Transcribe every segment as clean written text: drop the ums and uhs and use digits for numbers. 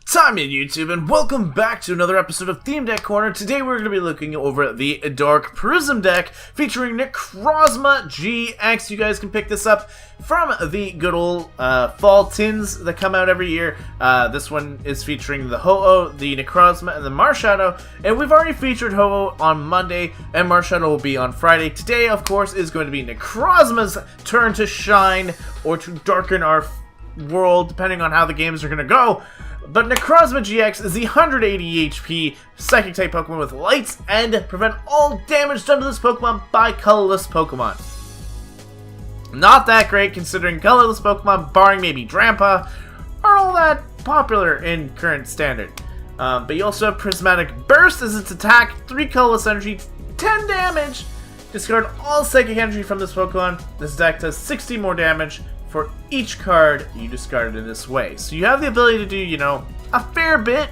Time in YouTube, and welcome back to another episode of Theme Deck Corner. Today we're going to be looking over the Dark Prism deck featuring Necrozma GX. You guys can pick this up from the good old fall tins that come out every year. This one is featuring the Ho-Oh, the Necrozma, and the Marshadow. And we've already featured Ho-Oh on Monday, and Marshadow will be on Friday. Today, of course, is going to be Necrozma's turn to shine or to darken our world, depending on how the games are going to go. But Necrozma GX is the 180 HP Psychic type Pokemon with Lights and prevent all damage done to this Pokemon by colorless Pokemon. Not that great considering colorless Pokemon, barring maybe Drampa, are all that popular in current standard. But you also have Prismatic Burst as its attack, 3 colorless energy, 10 damage. Discard all Psychic energy from this Pokemon. This deck does 60 more damage for each card you discarded in this way. So you have the ability to do, you know, a fair bit.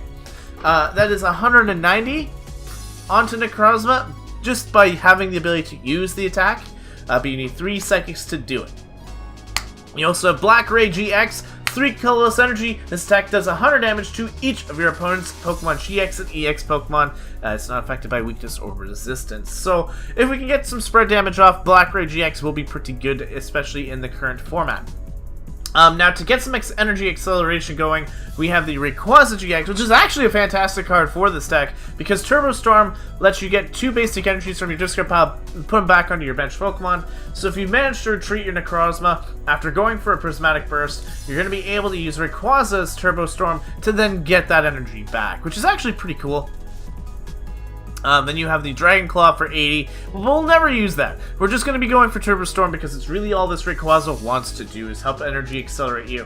That is 190 onto Necrozma just by having the ability to use the attack. But you need 3 Psychics to do it. You also have Black Ray GX, 3 colorless energy. This attack does 100 damage to each of your opponent's Pokemon GX and EX Pokemon. It's not affected by weakness or resistance. So if we can get some spread damage off, Black Ray GX will be pretty good, especially in the current format. Now, to get some energy acceleration going, we have the Rayquaza GX, which is actually a fantastic card for this deck, because Turbo Storm lets you get 2 basic energies from your discard pile and put them back onto your bench Pokemon. So if you manage to retreat your Necrozma after going for a Prismatic Burst, you're going to be able to use Rayquaza's Turbo Storm to then get that energy back, which is actually pretty cool. Then you have the Dragon Claw for 80. We'll never use that. We're just going to be going for Turbo Storm because it's really all this Rayquaza wants to do is help energy accelerate you.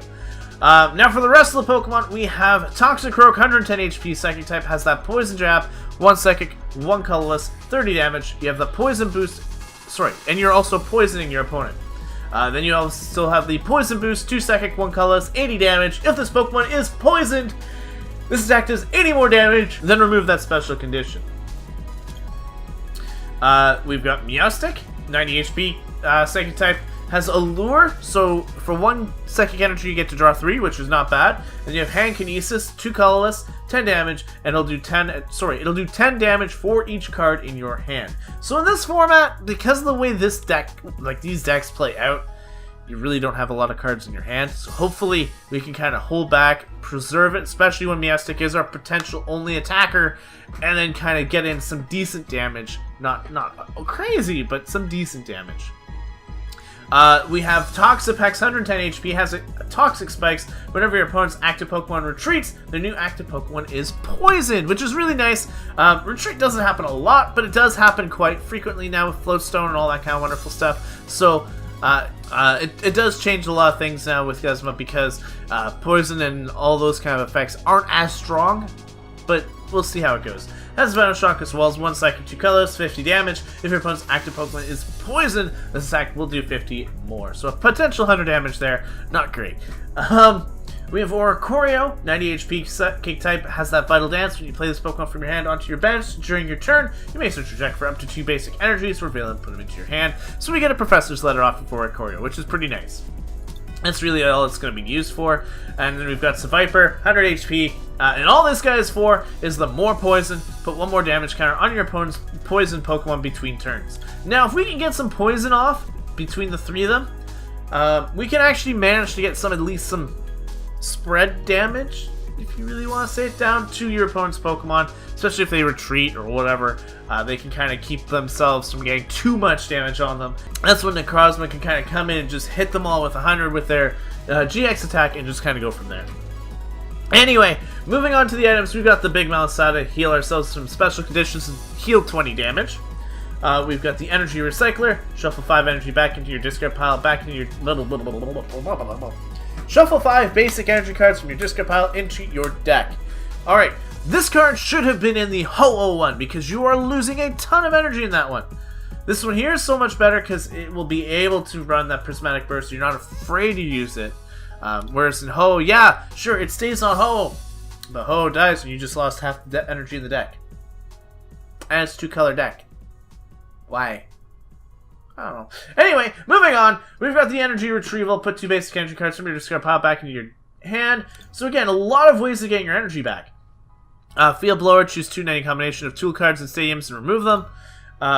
Now for the rest of the Pokemon, we have Toxicroak, 110 HP, Psychic type, has that Poison Jab, 1 Psychic, 1 colorless, 30 damage. You have the Poison Boost, and you're also poisoning your opponent. Then you also still have the Poison Boost, 2 Psychic, 1 colorless, 80 damage. If this Pokemon is poisoned, this attack does 80 more damage, then remove that special condition. We've got Meowstic, 90 HP, Psychic type, has Allure, so for 1 Psychic energy you get to draw 3, which is not bad. And you have Hand Kinesis, 2 colorless, 10 damage, and it'll do 10 damage for each card in your hand. So in this format, because of the way this deck, these decks play out, you really don't have a lot of cards in your hand. So hopefully we can kind of hold back, preserve it, especially when Meowstic is our potential only attacker, and then kind of get in some decent damage. Not crazy, but some decent damage. We have Toxapex, 110 HP, has a Toxic Spikes. Whenever your opponent's active Pokemon retreats, their new active Pokemon is poisoned, which is really nice. Retreat doesn't happen a lot, but it does happen quite frequently now with Floatstone and all that kind of wonderful stuff. So it does change a lot of things now with Guzma because poison and all those kind of effects aren't as strong, but we'll see how it goes. Has Venom Shock as well as 1 Psychic, 2 colors, 50 damage. If your opponent's active Pokemon is poisoned, this attack will do 50 more. So a potential 100 damage there, not great. We have Oricorio, 90 HP, Psychic type, has that Vital Dance. When you play this Pokemon from your hand onto your bench during your turn, you may search your deck for up to 2 basic energies, reveal and put them into your hand. So we get a Professor's Letter off of Oricorio, which is pretty nice. That's really all it's going to be used for. And then we've got Seviper, 100 HP, and all this guy is for is the more poison, put 1 more damage counter on your opponent's poison Pokemon between turns. Now, if we can get some poison off between the 3 of them, we can actually manage to get at least some spread damage, if you really want to say it, down to your opponent's Pokemon, especially if they retreat or whatever. They can kind of keep themselves from getting too much damage on them. That's when Necrozma can kind of come in and just hit them all with 100 with their GX attack and just kind of go from there. Anyway, moving on to the items, we've got the Big Malasada, heal ourselves some special conditions and heal 20 damage. We've got the Energy Recycler, shuffle 5 energy back into your discard pile, back into your Shuffle 5 basic energy cards from your discard pile into your deck. Alright, this card should have been in the Ho-Oh one because you are losing a ton of energy in that one. This one here is so much better because it will be able to run that Prismatic Burst, so you're not afraid to use it. Whereas in Ho-Oh, yeah, sure, it stays on Ho-Oh, but Ho-Oh dies when you just lost half the energy in the deck. And it's a 2-color deck. Why? I don't know. Anyway, moving on. We've got the energy retrieval. Put 2 basic energy cards from your discard pile back into your hand. So again, a lot of ways of getting your energy back. Field Blower, choose 2 in any combination of tool cards and stadiums and remove them.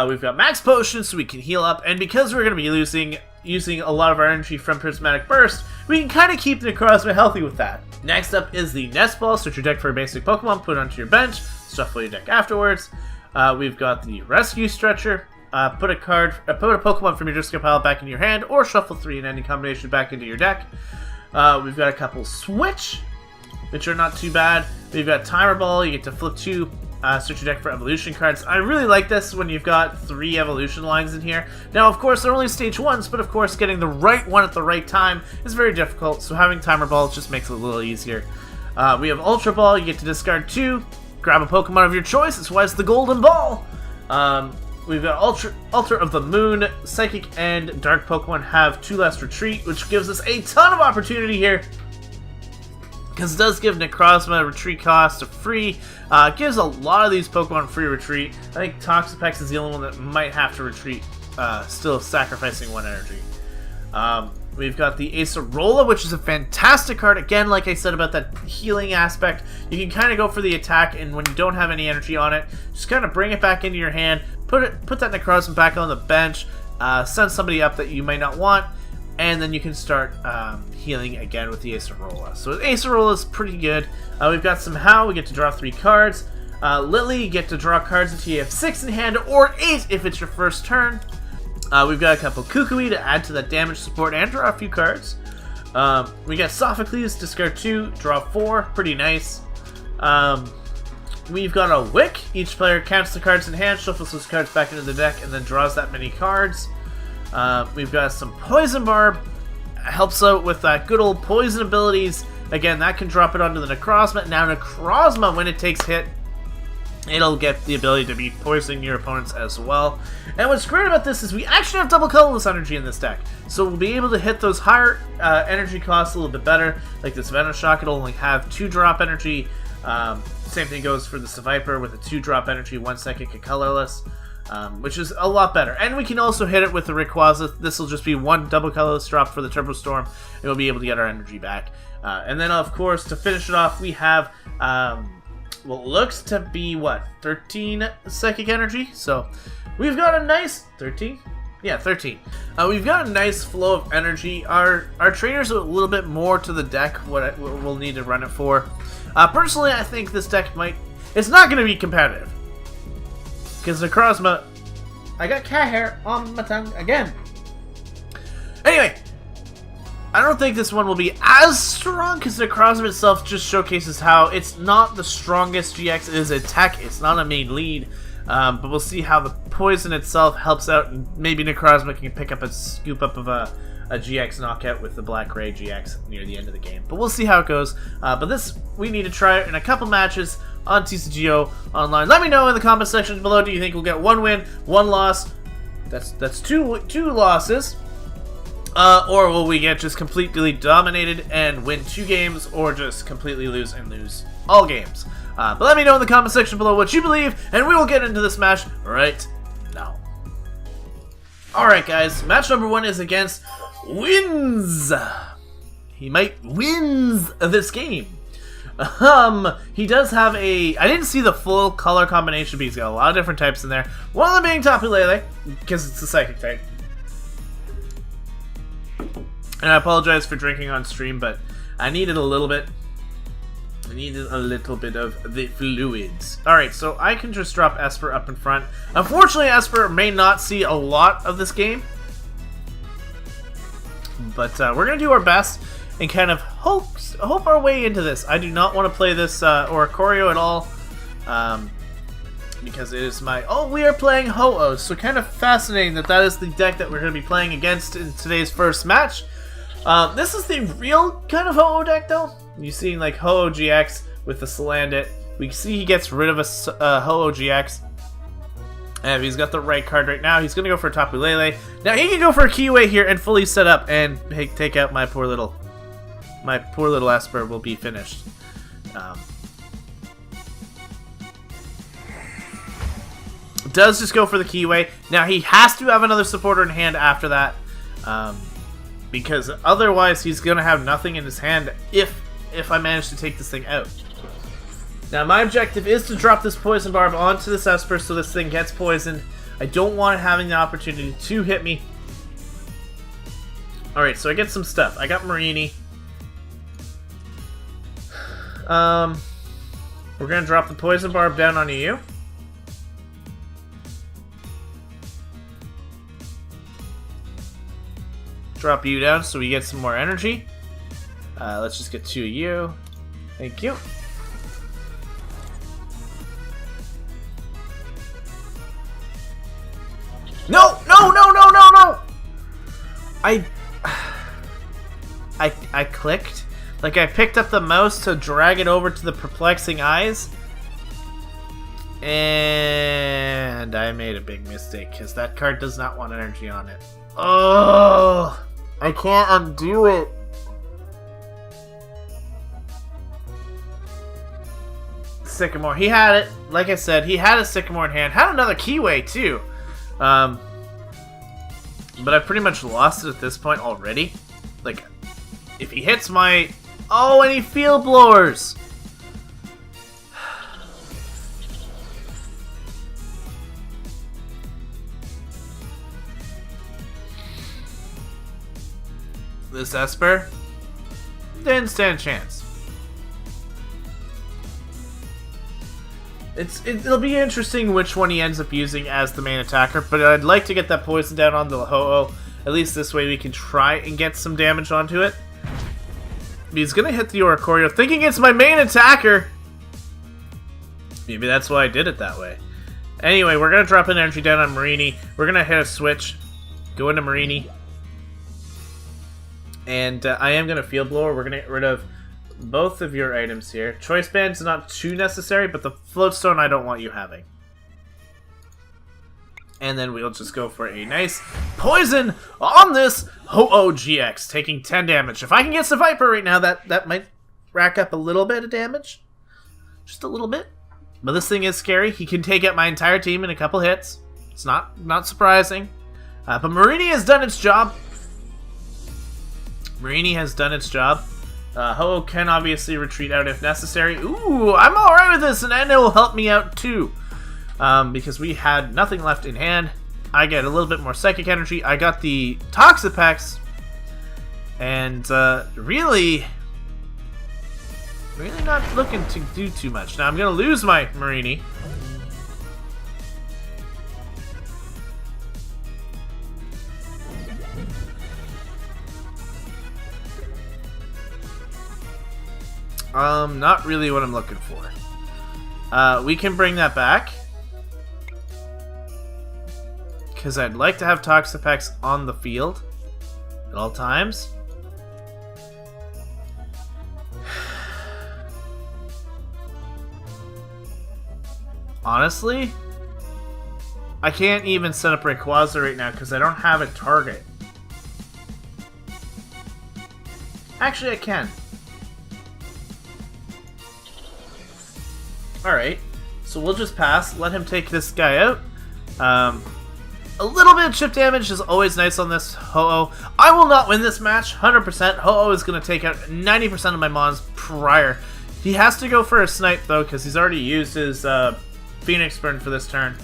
We've got Max Potion, so we can heal up, and because we're going to be using a lot of our energy from Prismatic Burst, we can kind of keep Necrozma healthy with that. Next up is the Nest Ball. Search your deck for a basic Pokemon, put it onto your bench, shuffle your deck afterwards. We've got the Rescue Stretcher. Put a Pokemon from your discard pile back into your hand, or shuffle 3 in any combination back into your deck. We've got a couple Switch, which are not too bad. We've got Timer Ball. You get to flip 2. Search your deck for evolution cards. I really like this when you've got 3 evolution lines in here. Now, of course, they're only stage 1s, but of course, getting the right one at the right time is very difficult, so having Timer Ball just makes it a little easier. We have Ultra Ball. You get to discard 2, grab a Pokemon of your choice. That's why it's the Golden Ball. We've got Altar of the Moon. Psychic and Dark Pokemon have 2 less retreat, which gives us a ton of opportunity here, because it does give Necrozma retreat cost of free. It gives a lot of these Pokemon free retreat. I think Toxapex is the only one that might have to retreat, still sacrificing 1 energy. We've got the Acerola, which is a fantastic card. Again, like I said about that healing aspect, you can kind of go for the attack, and when you don't have any energy on it, just kind of bring it back into your hand, put that Necrozma back on the bench, send somebody up that you might not want, and then you can start healing again with the Acerola. So Acerola is pretty good. We've got some How. We get to draw 3 cards. Lily, you get to draw cards until you have 6 in hand, or 8 if it's your first turn. We've got a couple Kukui to add to that damage support and draw a few cards. We got Sophocles, discard 2, draw 4. Pretty nice. We've got a Wick. Each player counts the cards in hand, shuffles those cards back into the deck, and then draws that many cards. We've got some Poison Barb. Helps out with good old poison abilities. Again, that can drop it onto the Necrozma. Now Necrozma, when it takes hit, it'll get the ability to be poisoning your opponents as well. And what's great about this is we actually have double colorless energy in this deck. So we'll be able to hit those higher energy costs a little bit better. Like this Venoshock, it'll only have 2 drop energy. Same thing goes for the Seviper with a 2 drop energy, 1 psychic and colorless. Which is a lot better. And we can also hit it with the Rayquaza. This will just be 1 double colorless drop for the Turbo Storm, and we'll be able to get our energy back. And then, of course, to finish it off, we have what looks to be, 13 psychic energy? So we've got a nice... 13? Yeah, 13. We've got a nice flow of energy. Our trainers are a little bit more to the deck, what we'll need to run it for. Personally, I think this deck might... It's not going to be competitive, because Necrozma... I got cat hair on my tongue again. Anyway, I don't think this one will be as strong, because Necrozma itself just showcases how it's not the strongest GX. It is a tech, it's not a main lead. But we'll see how the poison itself helps out, and maybe Necrozma can pick up a scoop up of a GX knockout with the Black Ray GX near the end of the game. But we'll see how it goes. But this, we need to try it in a couple matches on TCGO Online. Let me know in the comment section below, do you think we'll get 1 win, 1 loss? That's two losses. Or will we get just completely dominated and win 2 games, or just completely lose and lose all games? But let me know in the comment section below what you believe, and we will get into this match right now. Alright guys, match number 1 is against Wins. He might wins this game. He does have a... I didn't see the full color combination, but he's got a lot of different types in there. One of them being Tapu Lele, because it's the Psychic type. And I apologize for drinking on stream, but I needed a little bit. I needed a little bit of the fluids. Alright, so I can just drop Esper up in front. Unfortunately, Esper may not see a lot of this game. But we're going to do our best and kind of hope our way into this. I do not want to play this Oricorio at all. Because it is my... Oh, we are playing Ho-Oh. So kind of fascinating that is the deck that we're going to be playing against in today's first match. This is the real kind of Ho-Oh deck, though. You see, like, Ho-Oh GX with the Salandit. We see he gets rid of a Ho-Oh GX. And if he's got the right card right now, he's going to go for a Tapu Lele. Now, he can go for a Kiwi here and fully set up and take out my poor little Esper will be finished. Does just go for the Kiwi. Now, he has to have another supporter in hand after that. Because otherwise, he's going to have nothing in his hand if if I manage to take this thing out. Now my objective is to drop this poison barb onto this Esper so this thing gets poisoned. I don't want it having the opportunity to hit me. Alright, so I get some stuff. I got Marini. We're gonna drop the poison barb down onto you. Drop you down so we get some more energy. Let's just get 2 of you. Thank you. No! No! No! No! No! No! I clicked. Like I picked up the mouse to drag it over to the perplexing eyes. And I made a big mistake because that card does not want energy on it. Oh! I can't undo it. Sycamore. He had it. Like I said, he had a Sycamore in hand. Had another Keyway too. But I pretty much lost it at this point already. Like, if he hits my... Oh, and he field blowers! This Esper didn't stand a chance. It'll be interesting which one he ends up using as the main attacker, but I'd like to get that poison down on the Ho-Oh. At least this way we can try and get some damage onto it. He's gonna hit the Oricorio, thinking it's my main attacker! Maybe that's why I did it that way. Anyway, we're gonna drop an energy down on Marini. We're gonna hit a switch. Go into Marini. And I am gonna Field Blower. We're gonna get rid of both of your items here. Choice Band's not too necessary, but the Floatstone I don't want you having. And then we'll just go for a nice poison on this Ho-Oh GX, taking 10 damage. If I can get the Viper right now, that might rack up a little bit of damage. Just a little bit. But this thing is scary. He can take out my entire team in a couple hits. It's not surprising. But Marini has done its job. Marini has done its job. Ho-Oh can obviously retreat out if necessary. Ooh, I'm alright with this, and it will help me out too. Because we had nothing left in hand. I get a little bit more psychic energy. I got the Toxapex. And really not looking to do too much. Now I'm going to lose my Marini. Not really what I'm looking for. We can bring that back. Because I'd like to have Toxapex on the field at all times. Honestly, I can't even set up Rayquaza right now because I don't have a target. Actually, I can. Alright, so we'll just pass, let him take this guy out. A little bit of chip damage is always nice on this Ho-Oh. I will not win this match, 100%. Ho-Oh is going to take out 90% of my mons prior. He has to go for a snipe though, because he's already used his Phoenix Burn for this turn.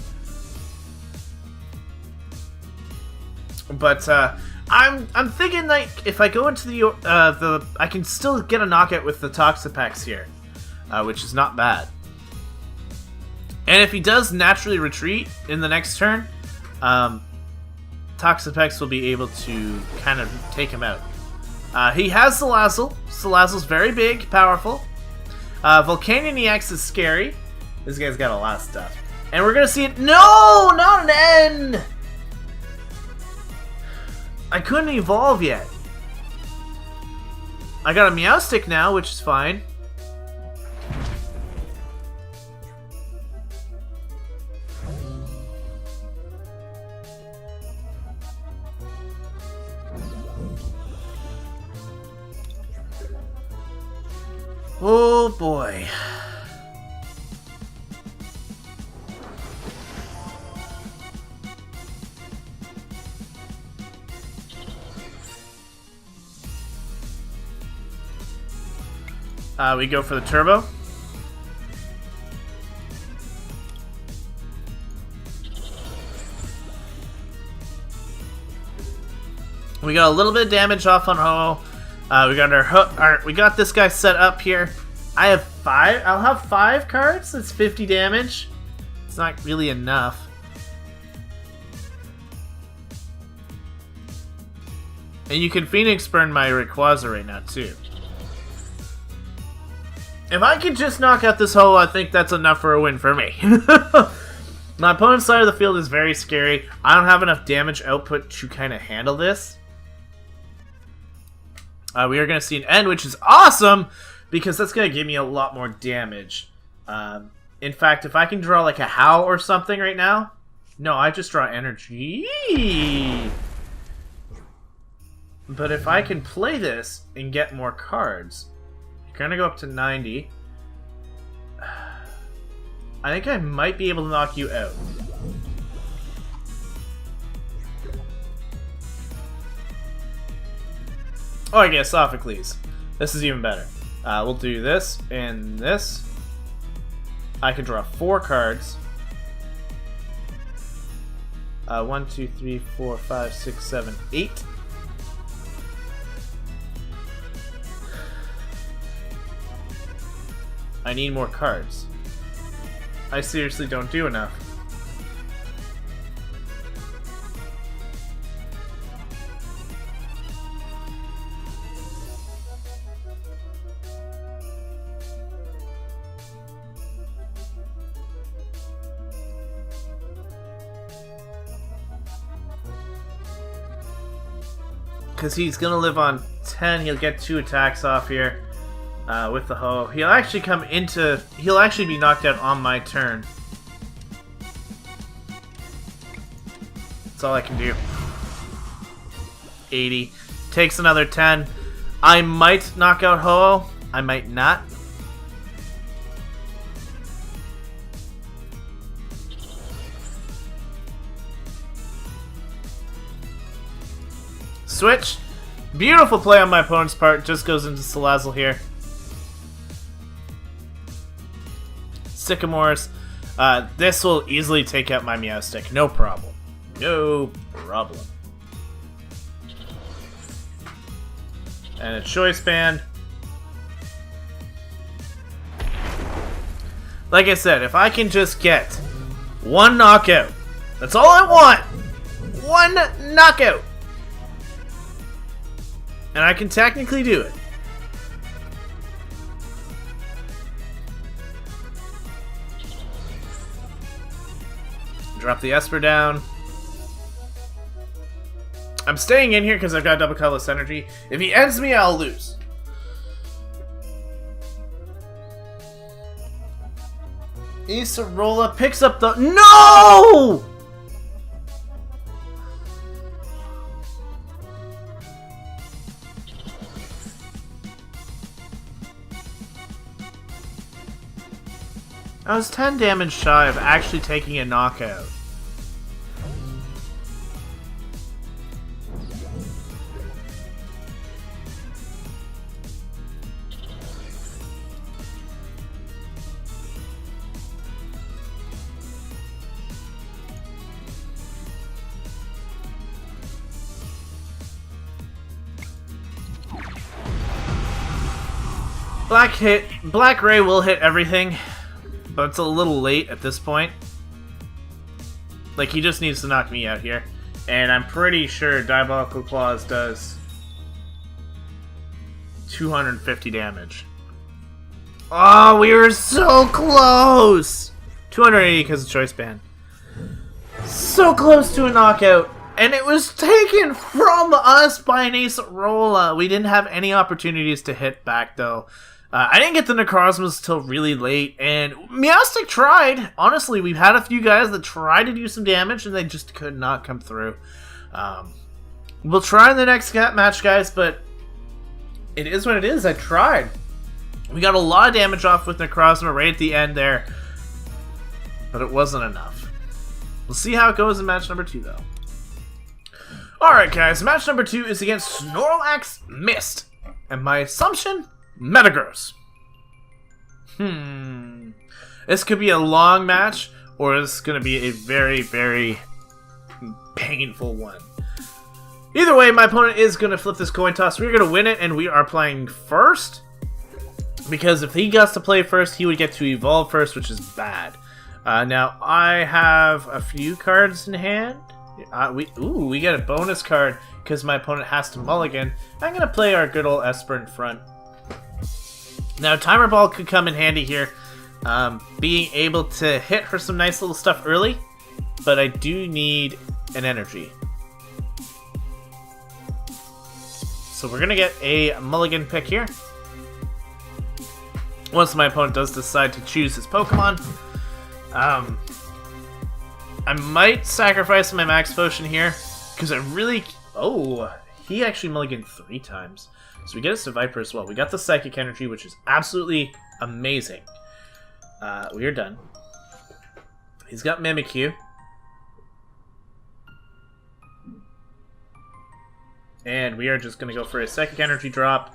But I'm thinking like if I go into the I can still get a knockout with the Toxapex here, which is not bad. And if he does naturally retreat in the next turn, Toxapex will be able to kind of take him out. He has Salazzle. Salazzle's very big, powerful. Volcanion EX is scary. This guy's got a lot of stuff. And we're going to see it. No! Not an end! I couldn't evolve yet. I got a Meowstic now, which is fine. Oh boy. We go for the turbo. We got a little bit of damage off on Ho. We got our hook. We got this guy set up here. I have 5. I'll have 5 cards. That's 50 damage. It's not really enough. And you can Phoenix burn my Rayquaza right now too. If I could just knock out this Ho, I think that's enough for a win for me. My opponent's side of the field is very scary. I don't have enough damage output to kind of handle this. We are going to see an end, which is awesome, because that's going to give me a lot more damage. In fact, if I can draw like a Howl or something right now... No, I just draw energy. But if I can play this and get more cards... You're going to go up to 90. I think I might be able to knock you out. Oh, I guess Sophocles. This is even better. We'll do this and this. I can draw 4 cards. 1, 2, 3, 4, 5, 6, 7, 8. I need more cards. I seriously don't do enough. Because he's going to live on 10, he'll get 2 attacks off here with the Ho. He'll actually come into... He'll actually be knocked out on my turn. That's all I can do. 80. Takes another 10. I might knock out Ho. I might not. Switch. Beautiful play on my opponent's part. Just goes into Salazzle here. Sycamores. This will easily take out my Meowstic. No problem. No problem. And a Choice Band. Like I said, if I can just get 1 knockout. That's all I want. 1 knockout. And I can technically do it. Drop the Esper down. I'm staying in here because I've got double colorless energy. If he ends me, I'll lose. Acerola picks up the... No! I was 10 damage shy of actually taking a knockout. Black Ray will hit everything. But it's a little late at this point. Like, he just needs to knock me out here. And I'm pretty sure Diabolical Claws does 250 damage. Oh, we were so close! 280 because of Choice Band. So close to a knockout. And it was taken from us by an Acerola. We didn't have any opportunities to hit back, though. I didn't get the Necrozmas till really late, and Meowstic tried. Honestly, we've had a few guys that tried to do some damage, and they just could not come through. We'll try in the next match, guys, but it is what it is. I tried. We got a lot of damage off with Necrozma right at the end there, but it wasn't enough. We'll see how it goes in match number 2, though. Alright, guys, match number 2 is against Snorlax Mist, and my assumption... Metagross. This could be a long match, or it's going to be a very, very painful one. Either way, my opponent is going to flip this coin toss. We're going to win it, and we are playing first. Because if he gets to play first, he would get to evolve first, which is bad. Now, I have a few cards in hand. We get a bonus card because my opponent has to mulligan. I'm going to play our good old Esper in front. Now, Timer Ball could come in handy here. Being able to hit her some nice little stuff early. But I do need an energy. So we're going to get a mulligan pick here. Once my opponent does decide to choose his Pokemon. I might sacrifice my Max Potion here. Because I really... Oh, he actually mulliganed 3 times. So we get us to Viper as well. We got the Psychic Energy, which is absolutely amazing. We are done. He's got Mimikyu. And we are just going to go for a Psychic Energy drop.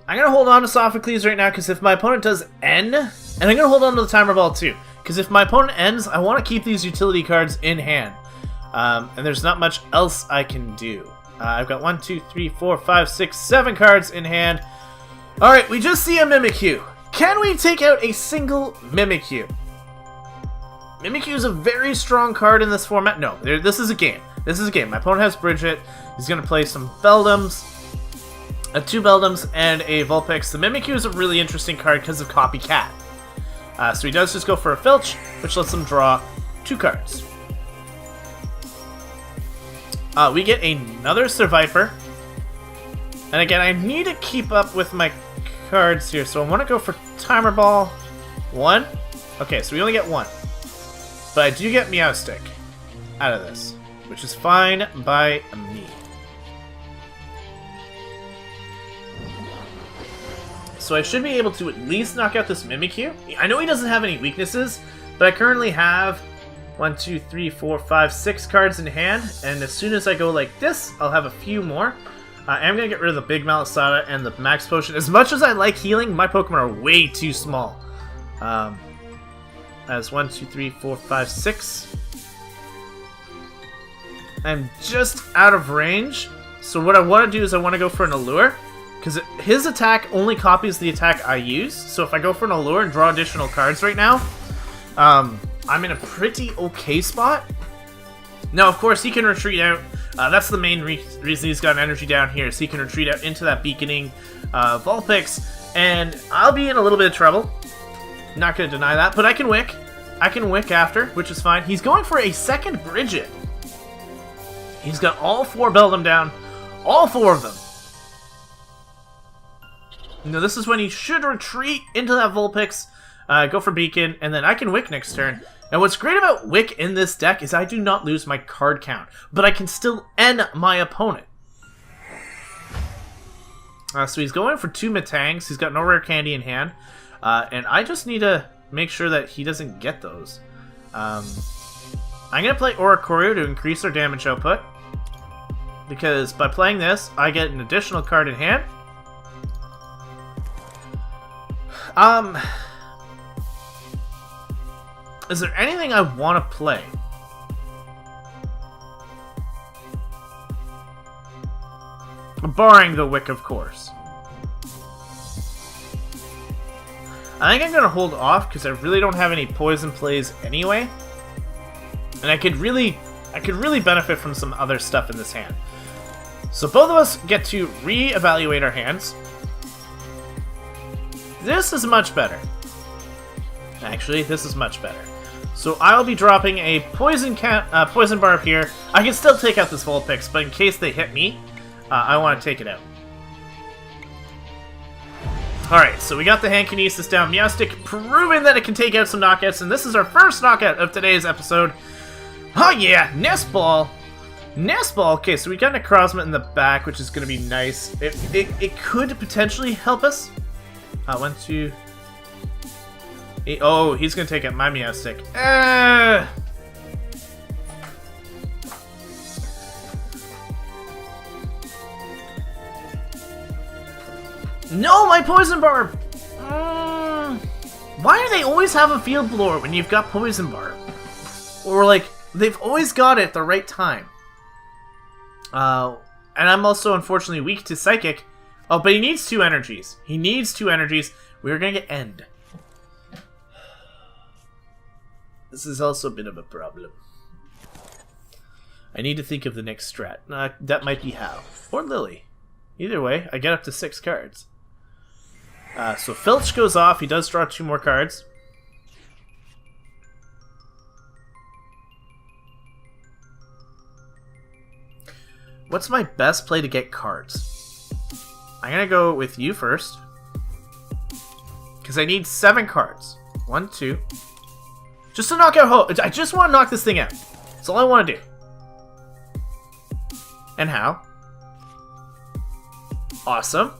I'm going to hold on to Sophocles right now, because if my opponent does end, and I'm going to hold on to the Timer Ball too, because if my opponent ends, I want to keep these utility cards in hand. And there's not much else I can do. I've got 1, 2, 3, 4, 5, 6, 7 cards in hand. Alright, we just see a Mimikyu. Can we take out a single Mimikyu? Mimikyu is a very strong card in this format. No, this is a game. This is a game. My opponent has Bridget. He's going to play some Beldums. 2 Beldums and a Vulpix. The Mimikyu is a really interesting card because of Copycat. So he does just go for a Filch, which lets him draw 2 cards. We get another Survivor. And again, I need to keep up with my cards here, so I want to go for Timer Ball. 1. Okay, so we only get 1. But I do get Meowstic out of this, which is fine by me. So I should be able to at least knock out this Mimikyu. I know he doesn't have any weaknesses, but I currently have 1, 2, 3, 4, 5, 6 cards in hand, and as soon as I go like this, I'll have a few more. I am going to get rid of the Big Malasada and the Max Potion. As much as I like healing, my Pokemon are way too small. As 1, 2, 3, 4, 5, 6. I'm just out of range, so what I want to do is I want to go for an Allure. Because his attack only copies the attack I use, so if I go for an Allure and draw additional cards right now, I'm in a pretty okay spot. Now, of course, he can retreat out. That's the main reason he's got an energy down here, so he can retreat out into that Beaconing Vulpix, and I'll be in a little bit of trouble. Not going to deny that, but I can Wick. I can Wick after, which is fine. He's going for a second Bridget. He's got all 4 Beldum down. All 4 of them. Now, this is when he should retreat into that Vulpix, go for Beacon, and then I can Wick next turn. And what's great about Wick in this deck is I do not lose my card count, but I can still end my opponent. So he's going for 2 Metangs. He's got no rare candy in hand, and I just need to make sure that he doesn't get those. I'm going to play Oricorio to increase our damage output, because by playing this, I get an additional card in hand. Is there anything I want to play? Barring the Wick, of course. I think I'm going to hold off because I really don't have any poison plays anyway. And I could really benefit from some other stuff in this hand. So both of us get to re-evaluate our hands. This is much better. Actually, this is much better. So I'll be dropping a poison barb here. I can still take out this Vulpix, but in case they hit me, I want to take it out. Alright, so we got the hand kinesis down. Meowstic proving that it can take out some knockouts, and this is our first knockout of today's episode. Oh yeah, Nest Ball. Nest Ball. Okay, so we got Necrozma in the back, which is going to be nice. It could potentially help us. 1, 2... Oh, he's going to take out my Meowstic. No, my Poison Barb! Why do they always have a field blower when you've got Poison Barb? Or, like, they've always got it at the right time. And I'm also, unfortunately, weak to Psychic. Oh, but he needs 2 energies. He needs 2 energies. We're gonna get End. This is also a bit of a problem. I need to think of the next strat. That might be Hal. Or Lily. Either way, I get up to 6 cards. So Filch goes off. He does draw 2 more cards. What's my best play to get cards? I'm gonna go with you first. Because I need 7 cards. 1, 2. Just to knock out Ho. I just want to knock this thing out. That's all I want to do. And how? Awesome.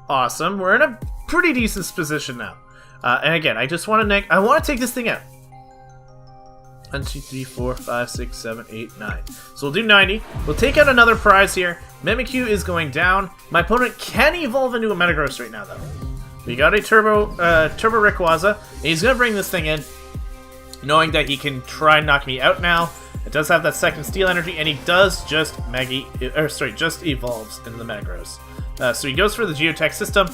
Awesome. We're in a pretty decent position now. And again, I just want to take this thing out. 1, 2, 3, 4, 5, 6, 7, 8, 9. So we'll do 90. We'll take out another prize here. Mimikyu is going down. My opponent can evolve into a Metagross right now, though. We got a Turbo Rayquaza. And he's going to bring this thing in, knowing that he can try and knock me out now. It does have that second Steel Energy, and he does just just evolves into the Metagross. So he goes for the Geotech system.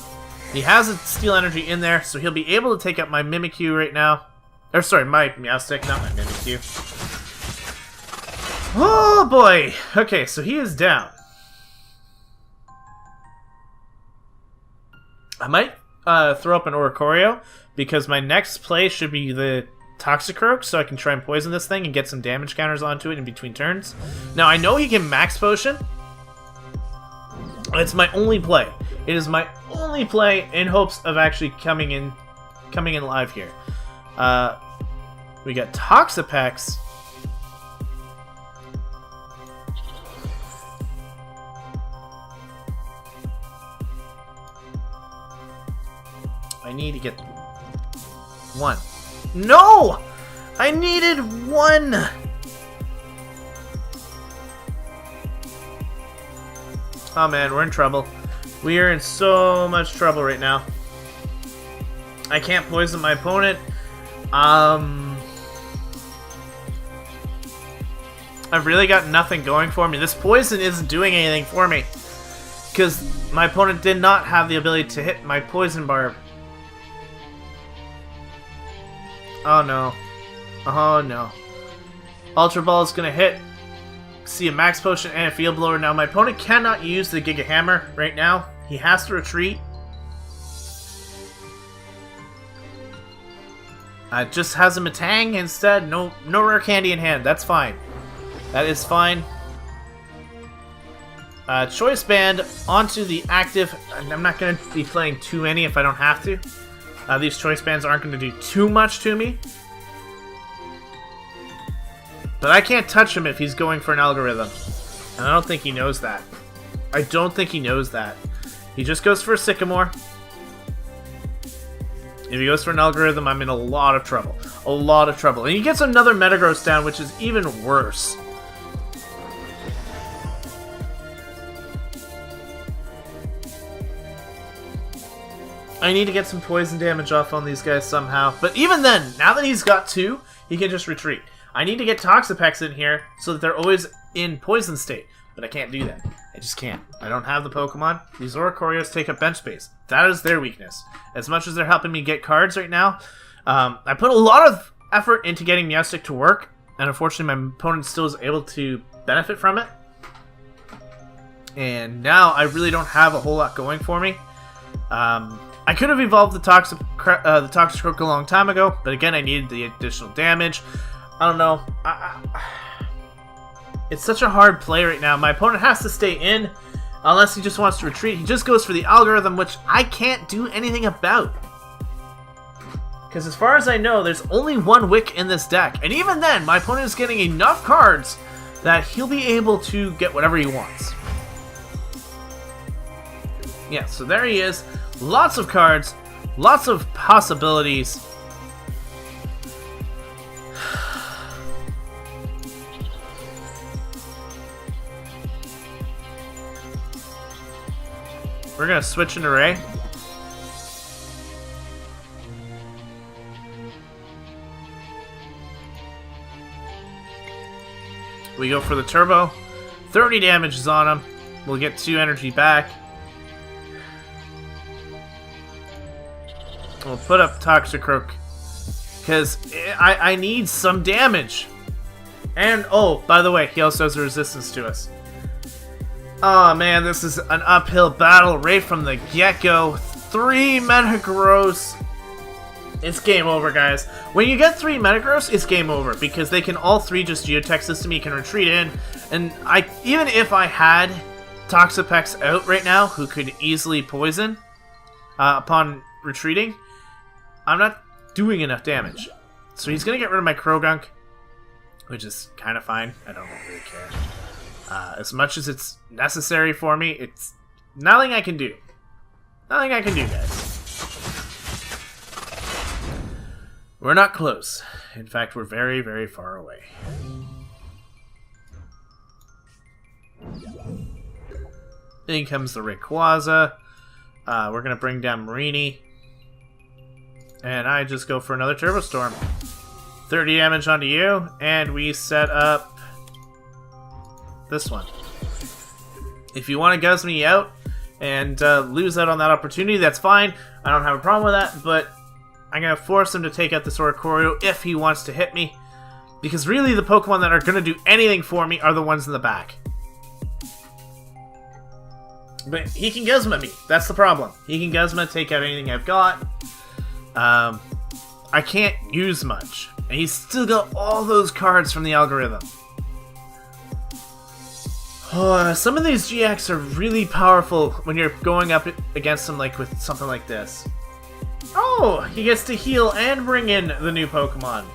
He has a Steel Energy in there, so he'll be able to take out my Mimikyu right now. Or sorry, my Meowstic, not my Mimikyu. Oh boy! Okay, so he is down. I might throw up an Oricorio, because my next play should be the Toxicroak, so I can try and poison this thing and get some damage counters onto it in between turns. Now, I know he can Max Potion. It's my only play. It is my only play in hopes of actually coming in live here. We got Toxapex. I need to get 1. No! I needed 1! Oh man, we're in trouble. We are in so much trouble right now. I can't poison my opponent. I've really got nothing going for me. This poison isn't doing anything for me, because my opponent did not have the ability to hit my Poison Barb. Oh no. Oh no. Ultra Ball is gonna hit. See a Max Potion and a Field Blower. Now my opponent cannot use the Giga Hammer right now. He has to retreat. Just has a Metang instead. No rare candy in hand. That's fine. That is fine. Choice Band onto the active. I'm not going to be playing too many if I don't have to. These Choice Bands aren't going to do too much to me. But I can't touch him if he's going for an algorithm. And I don't think he knows that. I don't think he knows that. He just goes for a Sycamore. If he goes for an algorithm, I'm in a lot of trouble. A lot of trouble. And he gets another Metagross down, which is even worse. I need to get some poison damage off on these guys somehow. But even then, now that he's got 2, he can just retreat. I need to get Toxapex in here so that they're always in poison state. But I can't do that. I just can't. I don't have the Pokemon. These Oricorios take up bench space. That is their weakness. As much as they're helping me get cards right now, I put a lot of effort into getting Meowstic to work, and unfortunately my opponent still is able to benefit from it. And now I really don't have a whole lot going for me. I could have evolved the Toxicroak a long time ago, but again, I needed the additional damage. I don't know. It's such a hard play right now. My opponent has to stay in, unless he just wants to retreat. He just goes for the algorithm, which I can't do anything about. Because as far as I know, there's only 1 Wick in this deck. And even then, my opponent is getting enough cards that he'll be able to get whatever he wants. Yeah, so there he is. Lots of cards. Lots of possibilities. We're going to switch into Ray. We go for the turbo. 30 damage is on him. We'll get 2 energy back. We'll put up Toxicroak because I need some damage. And, oh, by the way, he also has a resistance to us. Oh man, this is an uphill battle right from the get-go. 3 Metagross. It's game over, guys. When you get 3 Metagross, it's game over because they can all 3 just Geotech system. You can retreat in, and even if I had Toxapex out right now, who could easily poison upon retreating, I'm not doing enough damage. So he's gonna get rid of my Krogunk, which is kind of fine. I don't really care. As much as it's necessary for me, it's nothing I can do. Nothing I can do, guys. We're not close. In fact, we're very, very far away. In comes the Rayquaza. We're going to bring down Marini. And I just go for another Turbo Storm. 30 damage onto you, and we set up this one. If you want to Guzz me out and lose out on that opportunity, that's fine. I don't have a problem with that, but I'm going to force him to take out this Oricorio if he wants to hit me. Because really, the Pokemon that are going to do anything for me are the ones in the back. But he can Guzma me. That's the problem. He can Guzma, take out anything I've got. I can't use much. And he's still got all those cards from the algorithm. Oh, some of these GX are really powerful when you're going up against them, like with something like this. Oh, he gets to heal and bring in the new Pokemon.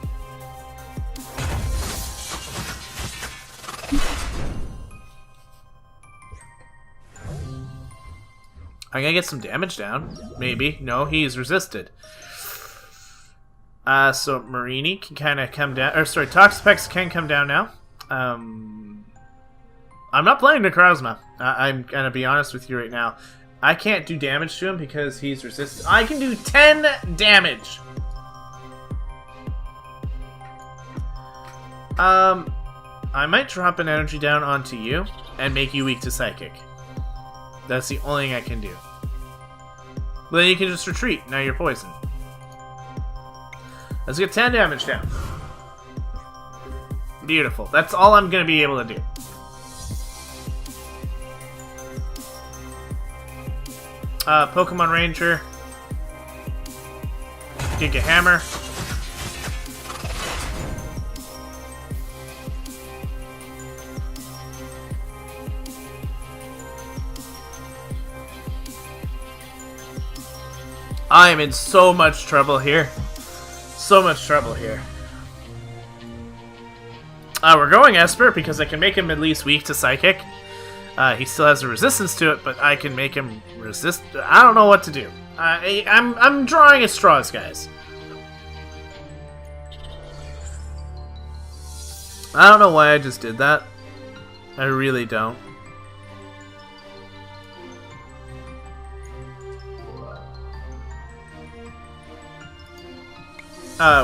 I'm gonna get some damage down. Maybe. No, he's resisted. So Marini can kind of come down. Or sorry, Toxapex can come down now. I'm not playing Necrozma. I'm gonna be honest with you right now. I can't do damage to him because he's resistant. I can do 10 damage. I might drop an energy down onto you and make you weak to Psychic. That's the only thing I can do. But then you can just retreat. Now you're poisoned. Let's get 10 damage down. Beautiful. That's all I'm going to be able to do. Pokemon Ranger. Giga Hammer. I am in so much trouble here. So much trouble here. We're going Esper because I can make him at least weak to Psychic. He still has a resistance to it, but I can make him resist. I don't know what to do. I'm drawing at straws, guys. I don't know why I just did that. I really don't.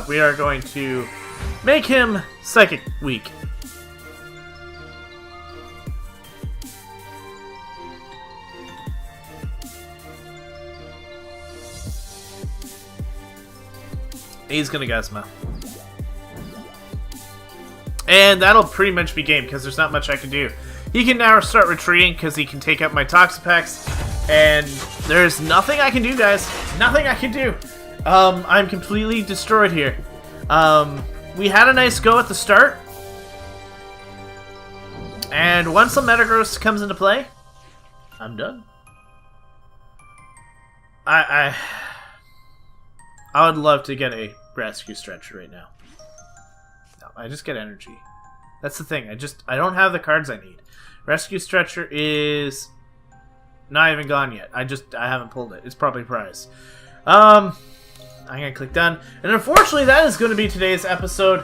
We are going to make him Psychic weak. He's gonna Guzma. And that'll pretty much be game, because there's not much I can do. He can now start retreating, because he can take out my Toxapex. And there's nothing I can do, guys. Nothing I can do. I'm completely destroyed here. We had a nice go at the start. And once the Metagross comes into play, I'm done. I would love to get a Rescue Stretcher right now. No, I just get energy. That's the thing. I don't have the cards I need. Rescue Stretcher is not even gone yet. I haven't pulled it. It's probably prized. I'm gonna click done. And unfortunately, that is going to be today's episode.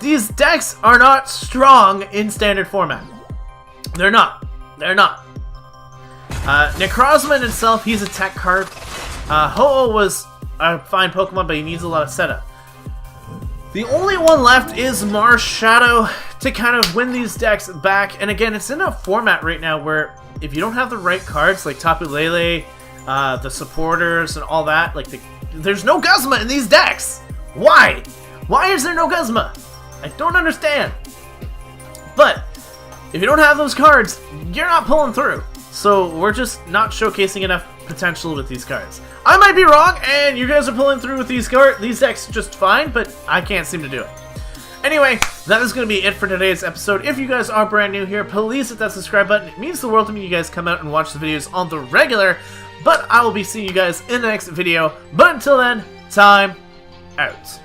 These decks are not strong in standard format. They're not. They're not. Necrozma in itself, he's a tech card. Ho-Oh was a fine Pokemon, but he needs a lot of setup. The only one left is Mars Shadow to kind of win these decks back. And again, it's in a format right now where if you don't have the right cards, like Tapu Lele, the supporters, and all that, like there's no Guzma in these decks. Why? Why is there no Guzma? I don't understand. But if you don't have those cards, you're not pulling through. So we're just not showcasing enough potential with these cards. I might be wrong, and you guys are pulling through with these decks just fine, but I can't seem to do it. Anyway, that is going to be it for today's episode. If you guys are brand new here, please hit that subscribe button. It means the world to me. You guys come out and watch the videos on the regular. But I will be seeing you guys in the next video. But until then, time out.